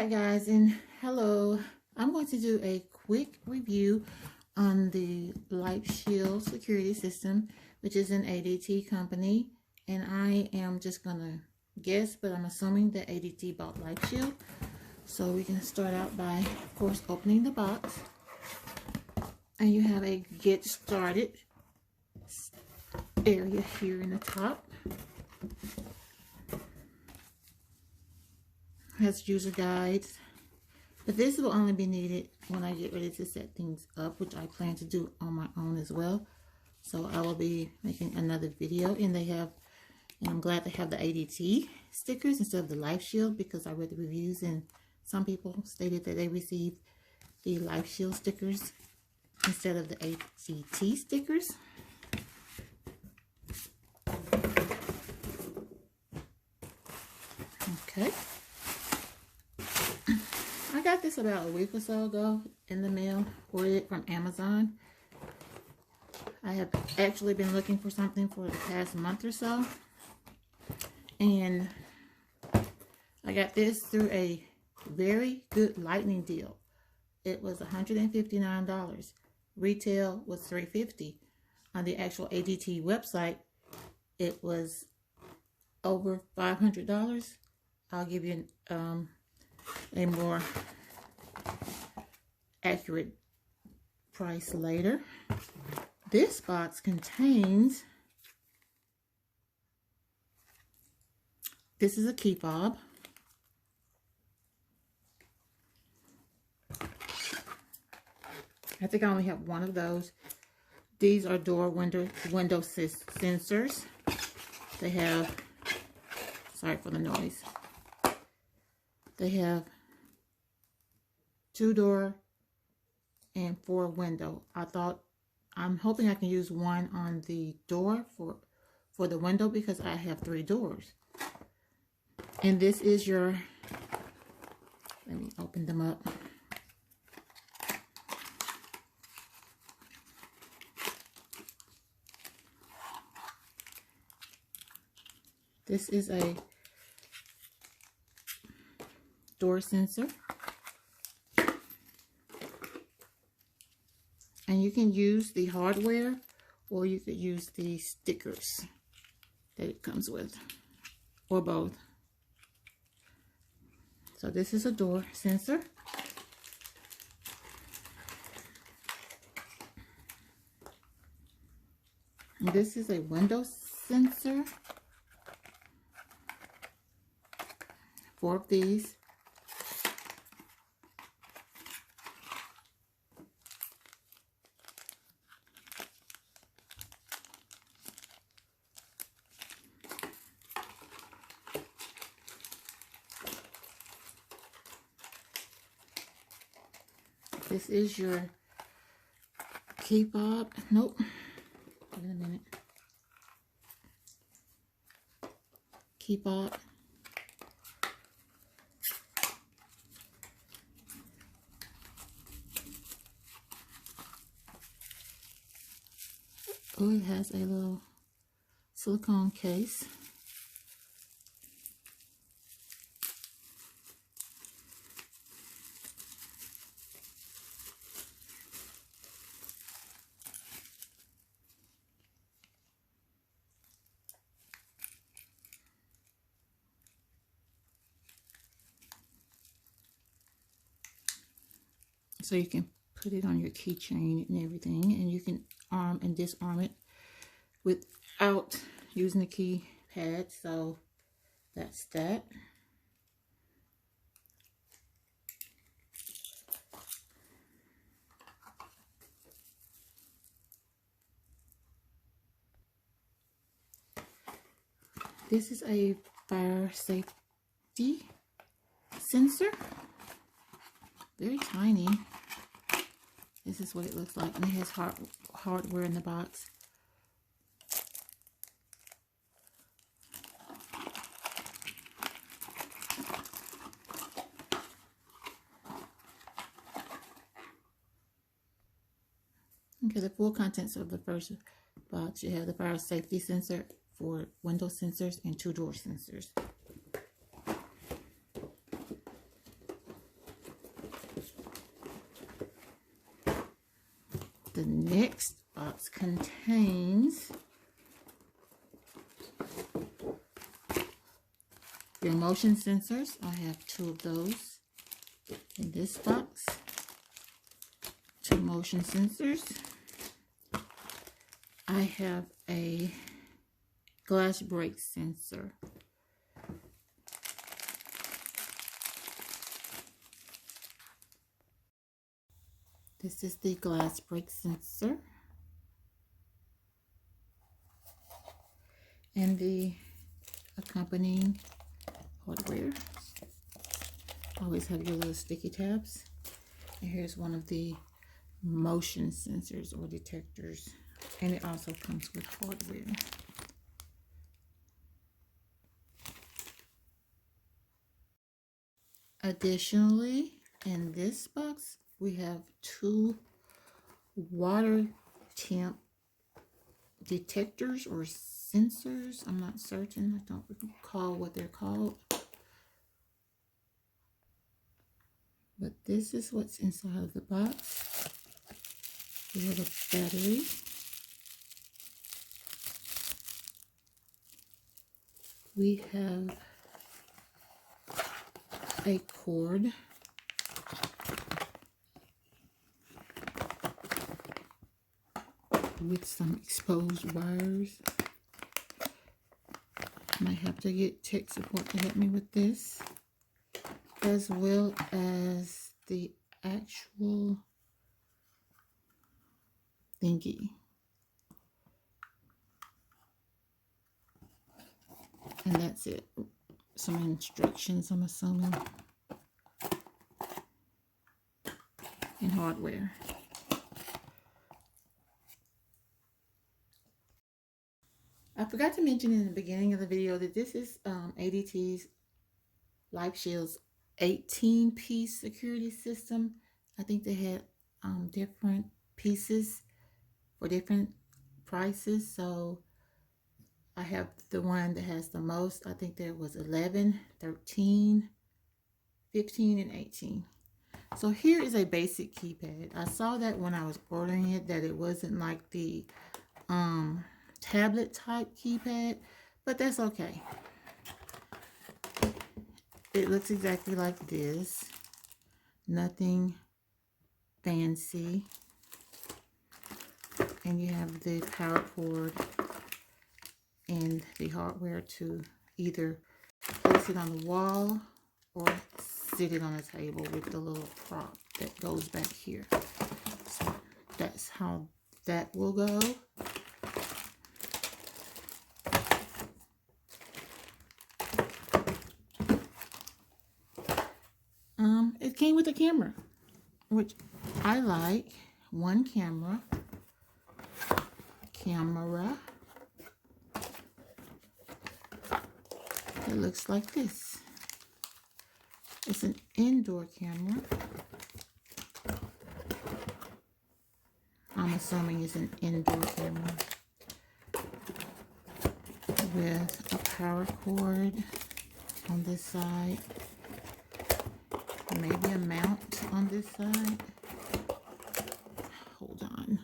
guys, and hello. I'm going to do a quick review on the Life Shield security system, which is an ADT company, and I am just gonna guess, but I'm assuming that ADT bought Life Shield. So we can start out by, of course, opening the box, and you have a get started area here in the top. Has user guides, but this will only be needed when I get ready to set things up, which I plan to do on my own as well. So I will be making another video, and I'm glad they have the ADT stickers instead of the Life Shield, because I read the reviews and some people stated that they received the Life Shield stickers instead of the ADT stickers. Okay. I got this about a week or so ago in the mail, ordered it from Amazon. I have actually been looking for something for the past month or so, and I got this through a very good lightning deal. It was $159. Retail was $350. On the actual ADT website, it was over $500. I'll give you a more accurate price later. This box contains, this is a key fob. I think I only have one of those. These are door window sensors. They have, sorry for the noise. They have 2 door and 4 window. I'm hoping I can use one on the door for the window, because I have 3 doors. And this is your, let me open them up. This is a door sensor, and you can use the hardware or you could use the stickers that it comes with, or both. So this is a door sensor. And this is a window sensor. 4 of these. This is your key fob. Nope. Wait a minute. Key fob. Oh, it has a little silicone case. So you can put it on your keychain and everything, and you can arm and disarm it without using the keypad. So that's that. This is a fire safety sensor. Very tiny. This is what it looks like, and it has hardware in the box. Okay, the full contents of the first box. You have the fire safety sensor for window sensors and 2 door sensors. The next box contains your motion sensors. I have 2 of those in this box. 2 motion sensors. I have a glass break sensor. This is the glass break sensor. And the accompanying hardware. Always have your little sticky tabs. And here's one of the motion sensors or detectors. And it also comes with hardware. Additionally, in this box, we have 2 water temp detectors or sensors. I'm not certain. I don't recall what they're called. But this is what's inside of the box. We have a battery. We have a cord. With some exposed wires. Might have to get tech support to help me with this, as well as the actual thingy. And that's it. Some instructions, I'm assuming, and hardware. I forgot to mention in the beginning of the video that this is ADT's Life Shield's 18-piece security system. I think they had different pieces for different prices. So I have the one that has the most. I think there was 11, 13, 15, and 18. So here is a basic keypad. I saw that when I was ordering it, that it wasn't like the tablet type keypad, but that's okay. It looks exactly like this. Nothing fancy. And you have the power cord and the hardware to either place it on the wall or sit it on a table with the little prop that goes back here. So that's how that will go. It came with a camera, which I like. One camera. It looks like this. It's an indoor camera. I'm assuming it's an indoor camera with a power cord on this side. Maybe a mount on this side. Hold on.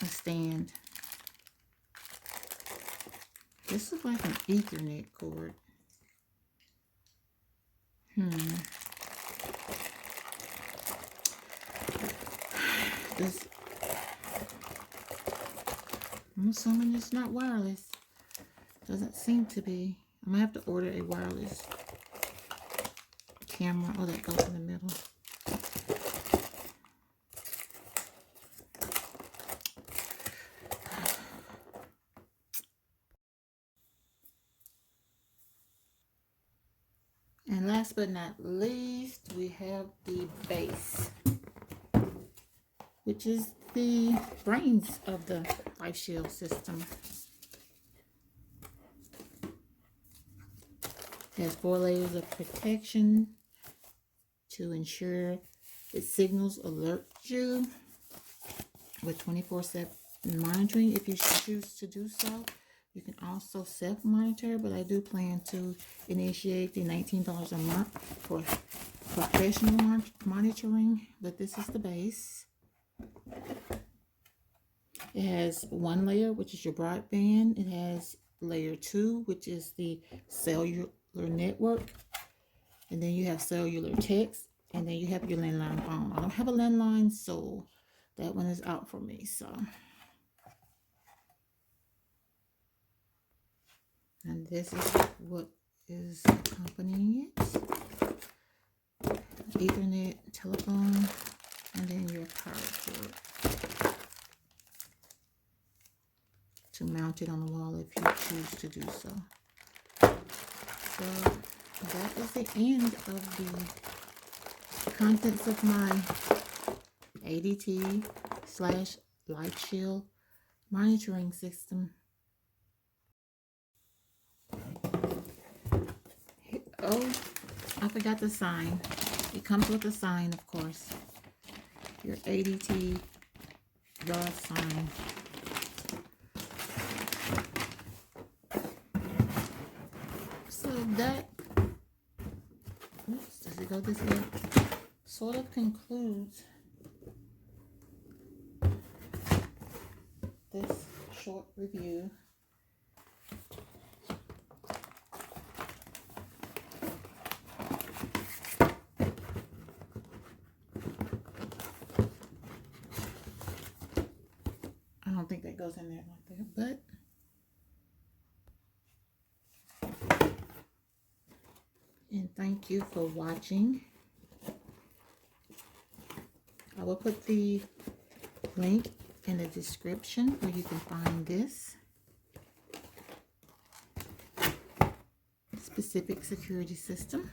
A stand. This is like an Ethernet cord. This, I'm assuming it's not wireless. Doesn't seem to be. I'm gonna have to order a wireless camera. Oh, that goes in the middle. And last but not least, we have the base, which is the brains of the Life Shield system. It has 4 layers of protection to ensure it signals alert you with 24/7 monitoring if you choose to do so. You can also self-monitor, but I do plan to initiate the $19 a month for professional monitoring. But this is the base. It has one layer, which is your broadband. It has layer 2, which is the cellular network. And then you have cellular text. And then you have your landline phone. I don't have a landline, so that one is out for me. So, and this is what is accompanying it. Ethernet, telephone, and then your power cord to mount it on the wall if you choose to do so. So that is the end of the contents of my ADT / light shield monitoring system. Oh, I forgot the sign. It comes with a sign, of course. Your ADT yard sign. So that, oops, does it go this way? Sort of concludes this short review. I don't think that goes in there like that, but, and thank you for watching. I will put the link in the description where you can find this specific security system.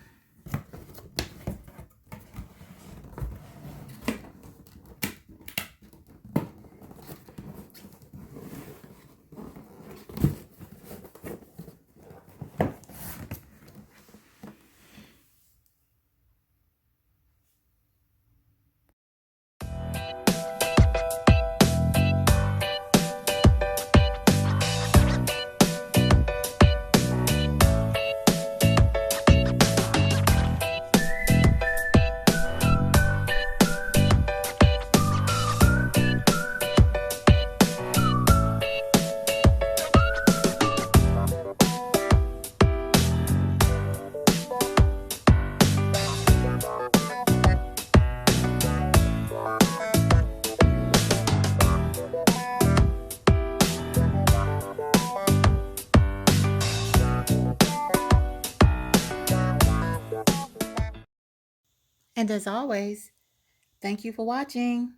And as always, thank you for watching.